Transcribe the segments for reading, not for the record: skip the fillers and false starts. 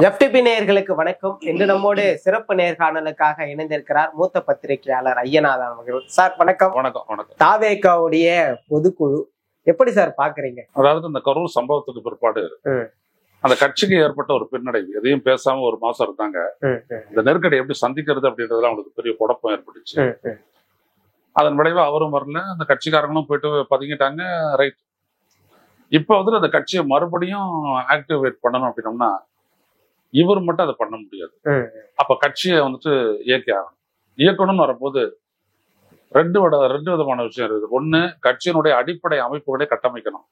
FTP நேயர்களுக்கு வணக்கம். இன்று நம்மோடு சிறப்பு நேர்காணலுக்காக இணைந்திருக்கிறார் மூத்த பத்திரிகையாளர் ஐயநாதன் அவர்கள். சார் வணக்கம். வணக்கம். வணக்கம். தாவேகாவுடைய பொதுக்குழு எப்படி சார் பாக்குறீங்க? அதாவது இந்த கரூர் சம்பவத்துக்கு பிற்பாடு அந்த கட்சிக்கு ஏற்பட்ட ஒரு பின்னடைவு, எதையும் பேசாம ஒரு மாசம் இருந்தாங்க. இந்த நெருக்கடி எப்படி சந்திக்கிறது அப்படின்றதுல அவங்களுக்கு பெரிய குழப்பம் ஏற்பட்டுச்சு. அதன் விளைவு அவரும் வரல, அந்த கட்சிக்காரங்களும் போயிட்டு பதுங்கிட்டாங்க. ரைட். இப்ப வந்து அந்த கட்சியை மறுபடியும் ஆக்டிவேட் பண்ணணும் அப்படின்னோம்னா இவர் மட்டும் அதை பண்ண முடியாது. அப்ப கட்சியை வந்துட்டு இயக்கணும்னு வரும்போது ரெண்டு விதமான விஷயம் இருக்குது. ஒண்ணு, கட்சியினுடைய அடிப்படை அமைப்புகளை கட்டமைக்கணும்.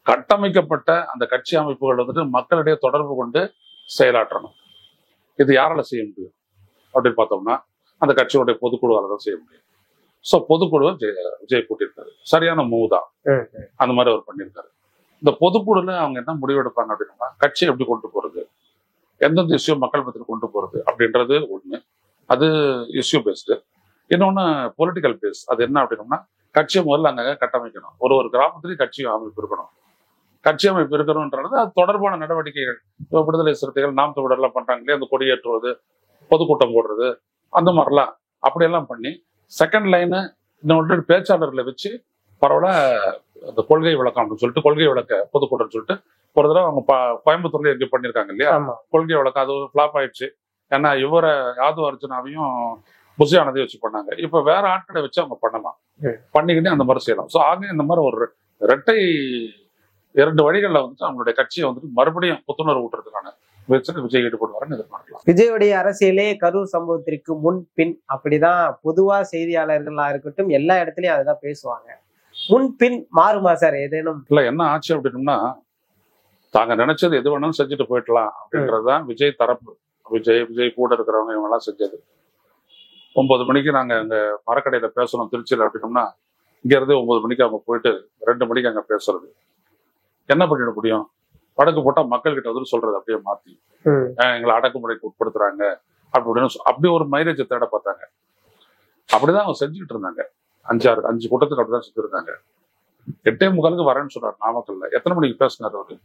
கட்டமைக்கப்பட்ட அந்த கட்சி அமைப்புகள் வந்துட்டு மக்களிடையே தொடர்பு கொண்டு செயலாற்றணும். இது யாரால செய்ய முடியும் அப்படின்னு பார்த்தோம்னா அந்த கட்சியினுடைய பொதுக்குழுவால தான் செய்ய முடியும். ஸோ பொதுக்குழுவை விஜய் கூட்டியிருக்காரு. சரியான மூவ் தான். அந்த மாதிரி அவர் பண்ணியிருக்காரு. இந்த பொதுக்குழுல அவங்க என்ன முடிவெடுப்பாங்க அப்படின்னா கட்சியை எப்படி கொண்டு போறது, எந்தெந்த இஷ்யூ மக்கள் மத்தியில் கொண்டு போறது அப்படின்றது ஒண்ணு. அது இஷ்யூ பேஸ்டு. இன்னொன்னு பொலிட்டிக்கல் பேஸ். அது என்ன அப்படின்னோம்னா கட்சியை முதல்ல அங்க கட்டமைக்கணும். ஒரு கிராமத்திலேயும் கட்சி அமைப்பு இருக்கணும். கட்சி அமைப்பு இருக்கணும்ன்றது அது தொடர்பான நடவடிக்கைகள். விடுதலை சிறுத்தைகள், நாம் தமிழர் எல்லாம் பண்றாங்களே, அந்த கொடியேற்றுவது, பொதுக்கூட்டம் போடுறது, அந்த மாதிரிலாம் அப்படியெல்லாம் பண்ணி செகண்ட் லைனு இன்னொன்று பேச்சாளர்களை வச்சு பரவாயில்ல அந்த கொள்கை விளக்கம் அப்படின்னு சொல்லிட்டு கொள்கை விளக்க பொதுக்கூட்டம் சொல்லிட்டு ஒரு தடவை அவங்க கோயம்புத்தூர்ல எங்க பண்ணிருக்காங்க இல்லையா கொள்கை விளக்கம். அது ஒரு ஃபிளாப் ஆயிடுச்சு. ஏன்னா இவரை யாதவ் அர்ஜுனாவையும் புசியானதையும் வச்சு பண்ணாங்க. இப்ப வேற ஆட்களை வச்சு அவங்க பண்ணலாம், பண்ணிக்கிட்டே அந்த மாதிரி செய்யலாம். ஸோ ஆக இந்த மாதிரி ஒரு இரட்டை இரண்டு வழிகளில் வந்துட்டு அவங்களுடைய கட்சியை வந்துட்டு மறுபடியும் புத்துணர்வு ஊட்டுறதுக்கான முயற்சியில் விஜய் ஈடுபடுவாருன்னு எதிர்பார்க்கலாம். விஜயுடைய அரசியலே கரூர் சம்பவத்திற்கு முன் பின் அப்படிதான் பொதுவா செய்தியாளர்களா இருக்கட்டும் எல்லா இடத்துலயும் அதைதான் பேசுவாங்க. முன் பின் மாறுமா சார் ஏதேனும்? இல்ல, என்ன ஆச்சு அப்படின்னோம்னா தாங்க நினைச்சது எது வேணாலும் செஞ்சுட்டு போயிடலாம் அப்படின்றதுதான் விஜய் தரப்பு. விஜய் கூட இருக்கிறவங்க இவங்க எல்லாம் செஞ்சது. 9 மணிக்கு நாங்க அங்க மரக்கடையில பேசணும் திருச்சியில அப்படின்னோம்னா இங்க இருந்து 9 மணிக்கு அவங்க போயிட்டு 2 மணிக்கு அங்க பேசுறது. என்ன பண்ணிட முடியும்? வடக்கு போட்டா மக்கள் கிட்ட வந்து சொல்றது அப்படியே மாத்தி எங்களை அடக்குமுறைக்கு உட்படுத்துறாங்க அப்படின்னு அப்படி ஒரு மைலேஜை தேட பார்த்தாங்க. அப்படிதான் அவங்க செஞ்சுக்கிட்டு இருந்தாங்க. 5 கூட்டத்துக்கு அப்படிதான் செஞ்சிருந்தாங்க. 8:45 வரேன்னு சொன்னார் நாமக்கல்ல. எத்தனை மணிக்கு பேசினார் அவரு?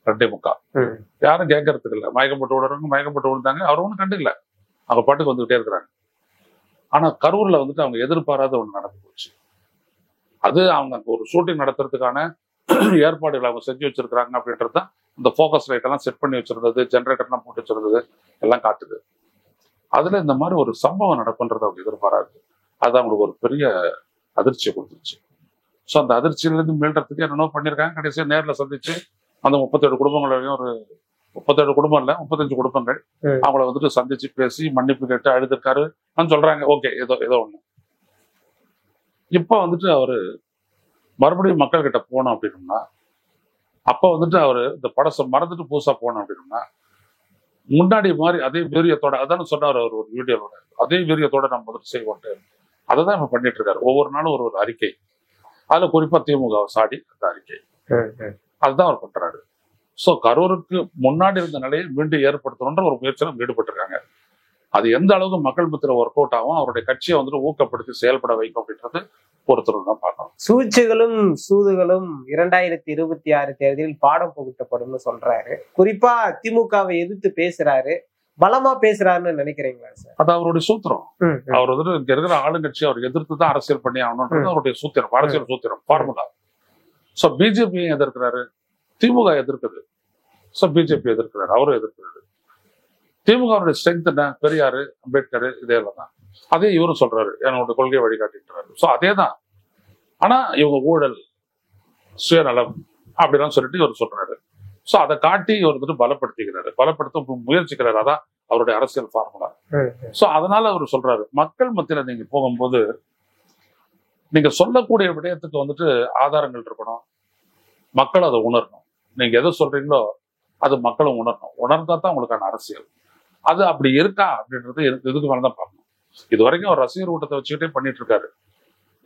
2:45. யாரும் கேட்கறதுக்கு இல்லை. மயக்கப்பட்டு விடுறவங்க மயக்கப்பட்டு விழுந்தாங்க. அவர் ஒன்றும் கண்டுக்கல. அவங்க பாட்டுக்கு வந்துகிட்டே இருக்கிறாங்க. ஆனா கரூர்ல வந்துட்டு அவங்க எதிர்பாராத ஒண்ணு நடந்து போச்சு. அது அவங்க ஒரு ஷூட்டிங் நடத்துறதுக்கான ஏற்பாடுகளை அவங்க செஞ்சு வச்சிருக்கிறாங்க அப்படின்றது இந்த ஃபோக்கஸ் லைட் எல்லாம் செட் பண்ணி வச்சிருந்தது, ஜென்ரேட்டர்லாம் போட்டு வச்சிருந்தது எல்லாம் காட்டுது. அதுல இந்த மாதிரி ஒரு சம்பவம் நடக்குன்றது அவங்க எதிர்பாராது. அது அவங்களுக்கு ஒரு பெரிய அதிர்ச்சியை கொடுத்துருச்சு. ஸோ அந்த அதிர்ச்சியிலிருந்து மீள்றதுக்கு என்னென்ன பண்ணியிருக்காங்க. கடைசியாக நேரில் சந்திச்சு அந்த 37 குடும்பங்களையும், ஒரு 37 குடும்பம் இல்லை 35 குடும்பங்கள், அவங்கள வந்துட்டு சந்திச்சு பேசி மன்னிப்பு கேட்டு அழுதுருக்காரு சொல்றாங்க. ஓகே, ஏதோ ஒண்ணு. இப்ப வந்துட்டு அவரு மறுபடியும் மக்கள் கிட்ட போனோம் அப்படின்னோம்னா அப்ப வந்துட்டு அவரு இந்த படத்தை மறந்துட்டு புதுசா போனோம் அப்படின்னோம்னா முன்னாடி மாதிரி அதே வீரியத்தோட, அதான சொன்னார் அவர் ஒரு வீடியோவோட, அதே வீரியத்தோட நம்ம வந்துட்டு செய்வோன்ட்டு அதை தான் இப்ப பண்ணிட்டு இருக்காரு. ஒவ்வொரு நாளும் ஒரு அறிக்கை. அதுல குறிப்பா திமுக சாடி அந்த அறிக்கை அதுதான் அவர் பண்றாரு. ஸோ கரூருக்கு முன்னாடி இருந்த நிலையை மீண்டும் ஏற்படுத்தணுன்ற ஒரு முயற்சியில் ஈடுபட்டிருக்காங்க. அது எந்த அளவுக்கு மக்கள் மத்தியில் ஒர்க் அவுட் ஆகும், அவருடைய கட்சியை வந்துட்டு ஊக்கப்படுத்தி செயல்பட வைக்கும் அப்படின்றது பொறுத்தவரை தான் பார்க்கணும். சூழ்ச்சிகளும் சூதுகளும் 2026 தேர்தலில் பாடம் புகுத்தப்படும்னு சொல்றாரு. குறிப்பா திமுகவை எதிர்த்து பேசுறாரு. பலமா பேசுறாருன்னு நினைக்கிறீங்களா சார்? அது அவருடைய சூத்திரம். அவர் வந்துட்டு இங்க இருக்கிற ஆளுங்கட்சி அவர் எதிர்த்து தான் அரசியல் பண்ணி ஆகணும்ன்றது அவருடைய சூத்திரம், அரசியல் சூத்திரம், ஃபார்முலா. ஸோ பிஜேபியும் எதிர்க்கிறாரு, திமுக எதிர்க்குது. ஸோ பிஜேபி எதிர்க்கிறாரு, அவரும் எதிர்க்கிறாரு. திமுகவுடைய ஸ்ட்ரென்த் என்ன? பெரியாரு, அம்பேத்கர், இதெல்லாம் தான். அதே இவரும் சொல்றாரு, என்னோட கொள்கை வழிகாட்டின்றாரு. ஸோ அதே தான். ஆனா இவங்க ஊழல், சுயநலம் அப்படிலாம் சொல்லிட்டு இவர் சொல்றாரு. ஸோ அதை காட்டி இவர் வந்துட்டு பலப்படுத்த முயற்சிக்கிறாரு. அதான் அவருடைய அரசியல் ஃபார்முலா. ஸோ அதனால அவர் சொல்றாரு, மக்கள் மத்தியில நீங்க போகும்போது நீங்க சொல்லக்கூடிய விடயத்துக்கு வந்துட்டு ஆதாரங்கள் இருக்கணும், மக்கள் அதை உணரணும். நீங்க எதை சொல்றீங்களோ அது மக்களும் உணரணும். உணர்ந்தா தான் உங்களுக்கான அரசியல். அது அப்படி இருக்கா அப்படின்றது இதுக்கு மேலதான் பார்க்கணும். இது வரைக்கும் அவர் ரசிகர் கூட்டத்தை வச்சுக்கிட்டே பண்ணிட்டு இருக்காரு.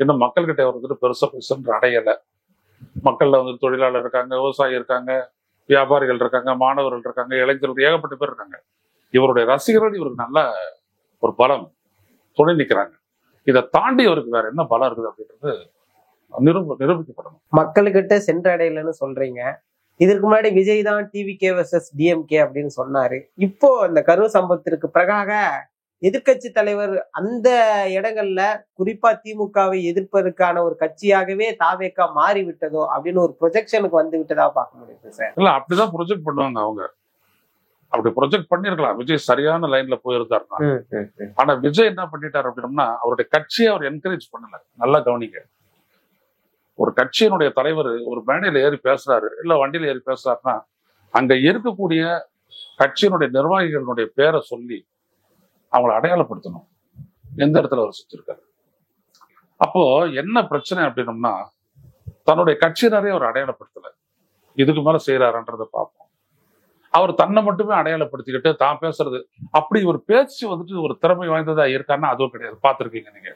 இன்னும் மக்கள் கிட்ட அவர் வந்துட்டு பெருசா பெருசு அடையலை. மக்கள்ல வந்து தொழிலாளர் இருக்காங்க, விவசாயி இருக்காங்க, வியாபாரிகள் இருக்காங்க, மாணவர்கள் இருக்காங்க, இளைஞர்கள், ஏகப்பட்ட பேர் இருக்காங்க. இவருடைய ரசிகர்கள் இவருக்கு நல்ல ஒரு பலம் துணை நிற்கிறாங்க. இதை தாண்டி அவருக்கு வேற என்ன பலம் இருக்குது அப்படின்றது நிரூபிக்கப்படணும். மக்கள்கிட்ட சென்றடையலன்னு சொல்றீங்க. இதற்கு முன்னாடி விஜய் தான் டிவிகே வர்சஸ் டிஎம்கே அப்படின்னு சொன்னாரு. இப்போ இந்த கரூர் சம்பவத்திற்கு பிறகாக எதிர்க்கட்சி தலைவர் அந்த இடங்கள்ல குறிப்பா திமுகவை எதிர்ப்பதற்கான ஒரு கட்சியாகவே தாவேகா மாறி விட்டதோ அப்படின்னு ஒரு ப்ரொஜெக்ஷனுக்கு வந்து விட்டதா பார்க்க முடியுது சார். இல்ல அப்படிதான் ப்ரொஜெக்ட் பண்ணுவாங்க அவங்க. அப்படி ப்ரொஜெக்ட் பண்ணிருக்கலாம். விஜய் சரியான லைன்ல போயிருந்தாருன்னா. ஆனா விஜய் என்ன பண்ணிட்டாரு அப்படின்னா, அவருடைய கட்சியை அவர் என்கரேஜ் பண்ணல. நல்லா கவனிக்க. ஒரு கட்சியினுடைய தலைவர் ஒரு மேடையில ஏறி பேசுறாரு, இல்ல வண்டியில ஏறி பேசுறாருன்னா, அங்க இருக்கக்கூடிய கட்சியினுடைய நிர்வாகிகளுடைய பேரை சொல்லி அவங்களை அடையாளப்படுத்தணும். எந்த இடத்துல அவர் செஞ்சிருக்காரு. அப்போ என்ன பிரச்சனை அப்படின்னம்னா, தன்னுடைய கட்சியினரே அவர் அடையாளப்படுத்தல. இதுக்கு மேல செய்யறாருன்றதை பார்ப்போம். அவர் தன்னை மட்டுமே அடையாளப்படுத்திக்கிட்டு தான் பேசுறது, அப்படி ஒரு பேச்சு வந்துட்டு ஒரு திறமை வாய்ந்ததா இருக்காருன்னா அதுவும் கிடையாது. பார்த்திருக்கீங்க நீங்க.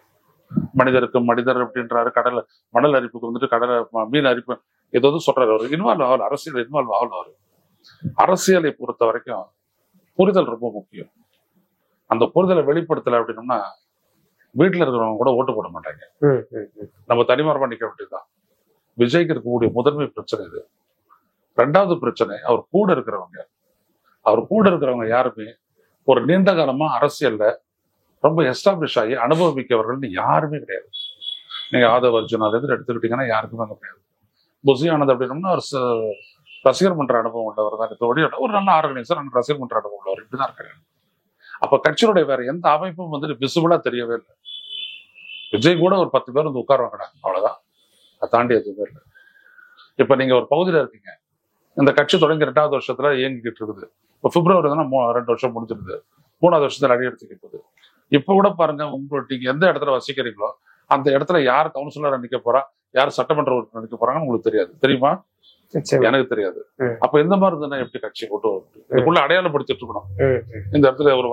மனிதருக்கு மனிதர் அப்படின்றாரு, கடலை மணல் அரிப்புக்கு வந்துட்டு கடலை மீன் அரிப்பு ஏதோ சொல்றாரு. அவர் இன்வால்வ் ஆகல, அரசியல் இன்வால்வ் ஆகல. அவர் அரசியலை பொறுத்த வரைக்கும் புரிதல் ரொம்ப முக்கியம். அந்த புரிதலை வெளிப்படுத்தல அப்படின்னோம்னா வீட்டுல இருக்கிறவங்க கூட ஓட்டு போட மாட்டாங்க. நம்ம தனிமரமா நிக்க வேண்டியதுதான். விஜய்க்கு இருக்கக்கூடிய முதன்மை பிரச்சனை இது. ரெண்டாவது பிரச்சனை அவர் கூட இருக்கிறவங்க யாருமே ஒரு நீண்ட காலமா அரசியல்ல ரொம்ப எஸ்டாப்ளிஷ் ஆகி அனுபவமிக்கவர்கள்னு யாருமே கிடையாது. நீங்க ஆதவ அர்ஜுனா எடுத்துக்கிட்டீங்கன்னா யாருக்குமே அங்க கிடையாது. புசி ஆனது அப்படின்னோம்னா ஒரு ரசிகர் மன்ற அனுபவம் உள்ளவர் தான். ஒரு நல்ல ஆர்கனைசர், ரசிகர் மன்ற அனுபவம் உள்ளவர், இப்படிதான் இருக்காங்க. அப்ப கட்சியுடைய வேற எந்த அமைப்பும் வந்துட்டு விசிபிளா தெரியவே இல்லை. விஜய் கூட ஒரு 10 பேர் வந்து உட்காருவாங்கடா, அவ்வளவுதான். அதை தாண்டி எதுவுமே இல்லை. இப்ப நீங்க ஒரு பகுதியில இருக்கீங்க, இந்த கட்சி தொடங்கி 2வது வருஷத்துல இயங்கிக்கிட்டு இருக்குது. இப்போ பிப்ரவரி தானே 2 வருஷம் முடிஞ்சிருது. 3வது வருஷத்துல அடி எடுத்துக்கிட்டு போகுது. இப்ப கூட பாருங்க, உங்களுக்கு நீங்க எந்த இடத்துல வசிக்கிறீங்களோ அந்த இடத்துல யார் கவுன்சிலரா நிக்க போறா, யார் சட்டமன்ற உறுப்பினர் நிக்க போறாங்கன்னு உங்களுக்கு தெரியாது. தெரியுமா? எனக்கு தெரியாது. அப்ப இந்த மாதிரி இருந்தா எப்படி கட்சி கொண்டு வரும்? இதுக்குள்ள அடையாளப்படுத்திட்டு இருக்கணும். இந்த இடத்துல ஒரு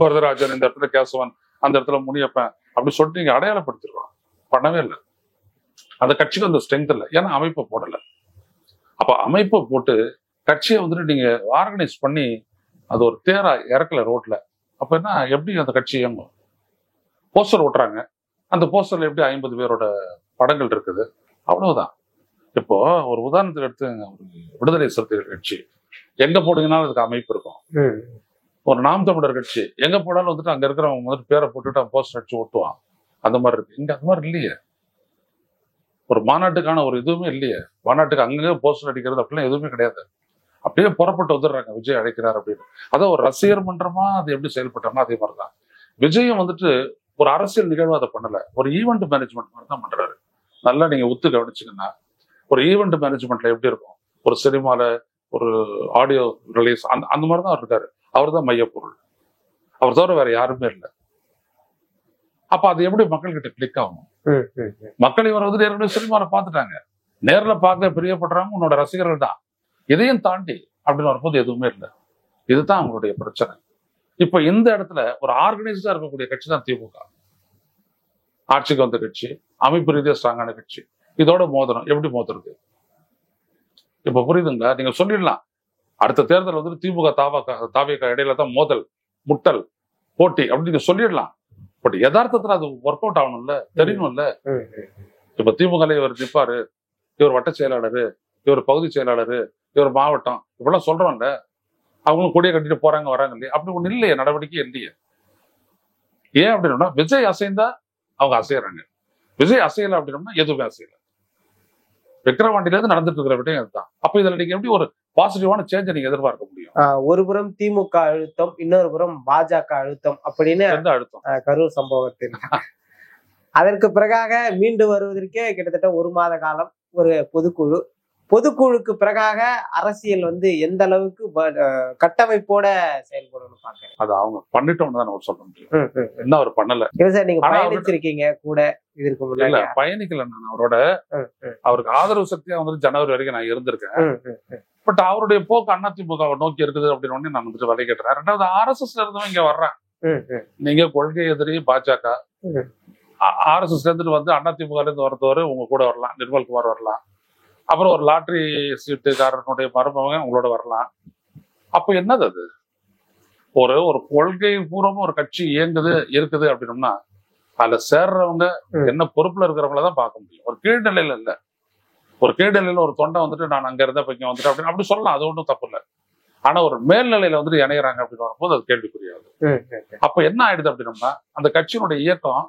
வரதராஜன், இந்த இடத்துல கேசவன், அந்த இடத்துல முனியப்பன் அப்படி சொல்லிட்டு நீங்க அடையாளப்படுத்திருக்கணும். பண்ணவே இல்லை. அந்த கட்சிக்கு அந்த ஸ்ட்ரென்த் இல்லை. ஏன்னா அமைப்பை போடல. அப்ப அமைப்பை போட்டு கட்சியை வந்துட்டு நீங்க ஆர்கனைஸ் பண்ணி அது ஒரு தேரா இறக்கல ரோட்ல. அப்ப என்ன, எப்படி அந்த கட்சி இயங்கும்? போஸ்டர் ஓட்டுறாங்க, அந்த போஸ்டர்ல எப்படி 50 பேரோட படங்கள் இருக்குது, அவ்வளவுதான். இப்போ ஒரு உதாரணத்துக்கு எடுத்து, ஒரு விடுதலை சிறுத்தைகள் கட்சி எங்க போடுங்கனாலும் அதுக்கு அமைப்பு இருக்கும். ஒரு நாம் தமிழர் கட்சி எங்க போனாலும் வந்துட்டு அங்க இருக்கிறவங்க வந்துட்டு பேரை போட்டுட்டு அவன் போஸ்டர் அடிச்சு ஓட்டுவான். அந்த மாதிரி இருக்கு. இங்க அந்த மாதிரி இல்லையே. ஒரு மாநாட்டுக்கான ஒரு இதுவுமே இல்லையே. மாநாட்டுக்கு அங்கங்கே போஸ்டர் அடிக்கிறது அப்படிலாம் எதுவுமே கிடையாது. அப்படியே புறப்பட்டு வந்துடுறாங்க, விஜய் அழைக்கிறார் அப்படின்னு. அதான் ஒரு ரசிகர் மன்றமா அது எப்படி செயல்பட்டோம்னா அதே மாதிரிதான் விஜயம் வந்துட்டு ஒரு அரசியல் நிகழ்வு அதை பண்ணல. ஒரு ஈவெண்ட் மேனேஜ்மெண்ட் மாதிரி தான் பண்றாரு. நல்லா நீங்க ஒத்து கவனிச்சுங்கன்னா, ஒரு ஈவெண்ட் மேனேஜ்மெண்ட்ல எப்படி இருக்கும், ஒரு சினிமால ஒரு ஆடியோ ரிலீஸ் அந்த மாதிரிதான் அவர் இருக்காரு. அவர் தான் மையப்பொருள். அவர் தவிர வேற யாருமே இல்லை. அப்ப அது எப்படி மக்கள்கிட்ட கிளிக் ஆகும்? மக்கள் இவர் வந்து நேரில் சினிமால பார்த்துட்டாங்க, நேரில் பார்க்க பிரியப்படுறாங்க உன்னோட ரசிகர்கள் தான். இதையும் தாண்டி அப்படின்னு வரும்போது எதுவுமே இல்லை. இதுதான் அவங்களுடைய பிரச்சனை. இப்ப இந்த இடத்துல ஒரு ஆர்கனைஸ்டா இருக்கக்கூடிய கட்சி தான் திமுக. ஆட்சிக்கு வந்த கட்சி, அமைப்பு ரீதியா ஸ்ட்ராங்கான கட்சி. இதோட மோதணும். எப்படி மோதுறது? இப்ப புரியுதுங்களா? நீங்க சொல்லிடலாம், அடுத்த தேர்தல் வந்து திமுக தாவேகா இடையில தான் மோதல், முட்டல், போட்டி அப்படின்னு நீங்க சொல்லிடலாம். பட் யதார்த்தத்துல அது ஒர்க் அவுட் ஆகணும்ல, தெரியணும்ல. இப்ப திமுக இவர் நிற்பாரு, இவர் வட்ட செயலாளரு, இவர் பகுதி செயலாளரு, இவர் மாவட்டம், இப்பெல்லாம் சொல்றோம்ல. அவங்களும் கொடியை கட்டிட்டு போறாங்க வராங்க இல்லையா? அப்படி ஒண்ணு இல்லையே, நடவடிக்கை இல்லையே. ஏன் அப்படின்னா, விஜய் அசைந்தா அவங்க அசையறாங்க, விஜய் அசையல அப்படின்னா எதுவுமே அசையல. விக்கிரவாண்டில இருந்து நடந்துட்டு இருக்கிற விடயம் அதுதான். அப்ப இதுல நீங்க எப்படி ஒரு பாசிட்டிவான சேஞ்சை நீங்க எதிர்பார்க்க முடியும்? ஒரு புறம் திமுக அழுத்தம், இன்னொரு புறம் பாஜக அழுத்தம் அப்படின்னு எந்த அழுத்தம்? கரூர் சம்பவத்தில் அதற்கு பிறகாக மீண்டு வருவதற்கே கிட்டத்தட்ட 1 மாத காலம். ஒரு பொதுக்குழுக்கு பிறகாக அரசியல் வந்து எந்த அளவுக்கு கட்டமைப்போட செயல்படணும் பாக்குறேன். அது அவங்க பண்ணிட்டோம்னு தான் நம்ம சொல்ல முடியும். என்ன அவர் பண்ணல. சார், நீங்க பயணிச்சிருக்கீங்க கூட இதற்கு முன்னாடி? பயணிக்கல. நான் அவருக்கு ஆதரவு சக்தியா வந்து ஜனவரி வரைக்கும் நான் இருந்திருக்கேன். பட் அவருடைய போக்கு அதிமுக நோக்கி இருக்குது அப்படின்னு நான் வந்துட்டு வலை கேட்டுறேன். 2வது RSSல இருந்தவங்க இங்க வர்றேன். நீங்க கொள்கை எதிரி பாஜக, RSSல இருந்துட்டு வந்து அதிமுக இருந்து வரத்தவரு உங்க கூட வரலாம், நிர்மல்குமார் வரலாம், அப்புறம் ஒரு லாட்டரி சீட்டுக்காரனுடைய மருமகன் உங்களோட வரலாம். அப்ப என்னது அது? ஒரு கொள்கை பூர்வமா ஒரு கட்சி இருக்குது அப்படின்னோம்னா அதுல சேர்றவங்க என்ன பொறுப்புல இருக்கிறவங்களதான் பார்க்க முடியும். ஒரு கீழ்நிலையில இல்ல, ஒரு கீழ்நிலையில ஒரு தொண்டை வந்துட்டு நான் அங்க இருந்த இங்க வந்துட்டு அப்படின்னு அப்படி சொல்லலாம், அது ஒன்றும் தப்பு இல்லை. ஆனா ஒரு மேல்நிலையில வந்துட்டு இணையறாங்க அப்படின்னு வரும்போது அது கேள்விக்குரியாது. அப்ப என்ன ஆயிடுது அப்படின்னம்னா அந்த கட்சியினுடைய இயக்கம்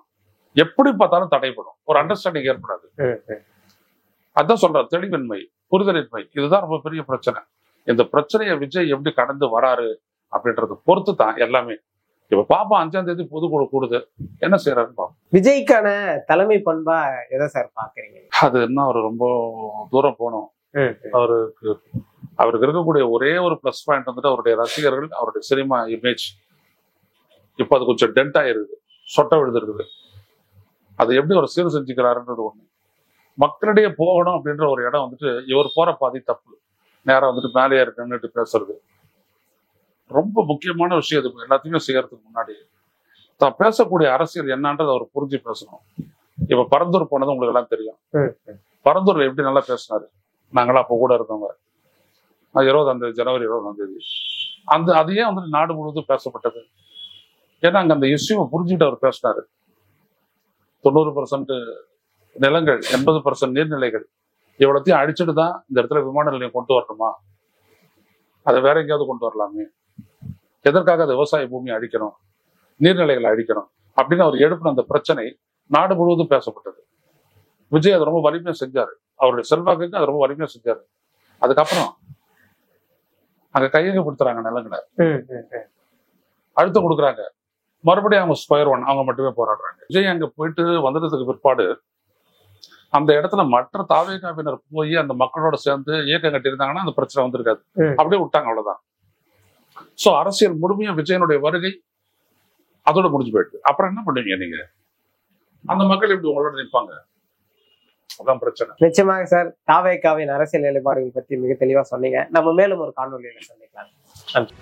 எப்படி பார்த்தாலும் தடைப்படும், ஒரு அண்டர்ஸ்டாண்டிங் ஏற்படாது. அதான் சொல்றாரு, தெளிவின்மை, புரிதலின்மை, இதுதான் ரொம்ப பெரிய பிரச்சனை. இந்த பிரச்சனையை விஜய் எப்படி கடந்து வராரு அப்படின்றத பொறுத்து தான் எல்லாமே. இப்ப பாப்பா 5ஆம் தேதி பொதுக்குழு கூடுது, என்ன செய்யறாருன்னு பாப்போம். விஜய்க்கான தலைமை பண்பா எதை சார் பாக்குறீங்க? அது என்ன, அவரு ரொம்ப தூரம் போனோம். அவருக்கு இருக்கக்கூடிய ஒரே ஒரு பிளஸ் பாயிண்ட் வந்துட்டு அவருடைய ரசிகர்கள், அவருடைய சினிமா இமேஜ். இப்ப அது கொஞ்சம் டென்ட் ஆயிருக்குது, சொட்ட விழுதுருக்குது. அது எப்படி அவர் சீர் செஞ்சுக்கிறாருன்றது ஒண்ணு. மக்களிடையே போகணும் அப்படின்ற ஒரு இடம் வந்துட்டு இவர் போற பாதி தப்பு. நேரம் வந்துட்டு மேலேயே நின்றுட்டு பேசுறது ரொம்ப முக்கியமான விஷயம். இது எல்லாத்தையுமே செய்யறதுக்கு முன்னாடி தான் பேசக்கூடிய அரசியல் என்னன்றது அவர் புரிஞ்சு பேசணும். இப்ப பரந்தூர் போனது உங்களுக்கு எல்லாம் தெரியும். பரந்தூர்ல எப்படி நல்லா பேசினாரு, நாங்களாம் அப்ப கூட இருந்தவங்க. ஜனவரி 20ஆம் அந்த அதையே வந்துட்டு நாடு முழுவதும் பேசப்பட்டது. ஏன்னா அங்க அந்த இஷ்யூவை புரிஞ்சுட்டு அவர் பேசினாரு. 90% நிலங்கள், 80% நீர்நிலைகள், இவ்வளத்தையும் அடிச்சுட்டு தான் இந்த இடத்துல விமான நிலையம் கொண்டு வரணுமா, அதை வேற எங்கேயாவது கொண்டு வரலாமே, எதற்காக அந்த விவசாய பூமியை அழிக்கணும், நீர்நிலைகளை அழிக்கணும் அப்படின்னு அவர் எழுப்பின அந்த பிரச்சனை நாடு முழுவதும் பேசப்பட்டது. விஜய் அதை ரொம்ப வலிமையா செஞ்சாரு, அவருடைய செல்வாக்குக்கு அதை ரொம்ப வலிமையா செஞ்சாரு. அதுக்கப்புறம் அங்க கையகப்படுத்துறாங்க நிலங்களை, அழுத்தம் கொடுக்குறாங்க, மறுபடியும் அவங்க ஸ்கொயர் ஒன், அவங்க மட்டுமே போராடுறாங்க. விஜய் அங்க போயிட்டு வந்ததுக்கு பிற்பாடு அந்த இடத்துல மற்ற தாவேகாவினர் போய் அந்த மக்களோட சேர்ந்து இயக்கம் கட்டியிருந்தாங்கன்னா அந்த பிரச்சனை வந்திருக்காது. அப்படியே விட்டாங்க, அவ்வளவுதான். சோ அரசியல் முழுமையா விஜயனுடைய வருகை அதோட முடிஞ்சு போயிட்டு அப்புறம் என்ன பண்ணுவீங்க நீங்க? அந்த மக்கள் எப்படி உங்களோட நிற்பாங்க? அதான் பிரச்சனை. நிச்சயமாக சார், தாவேகாவின் அரசியல் நிலைப்பாடுகள் பற்றி மிக தெளிவா சொன்னீங்க. நம்ம மேலும் ஒரு காணொலியில சந்திக்கலாம். நன்றி.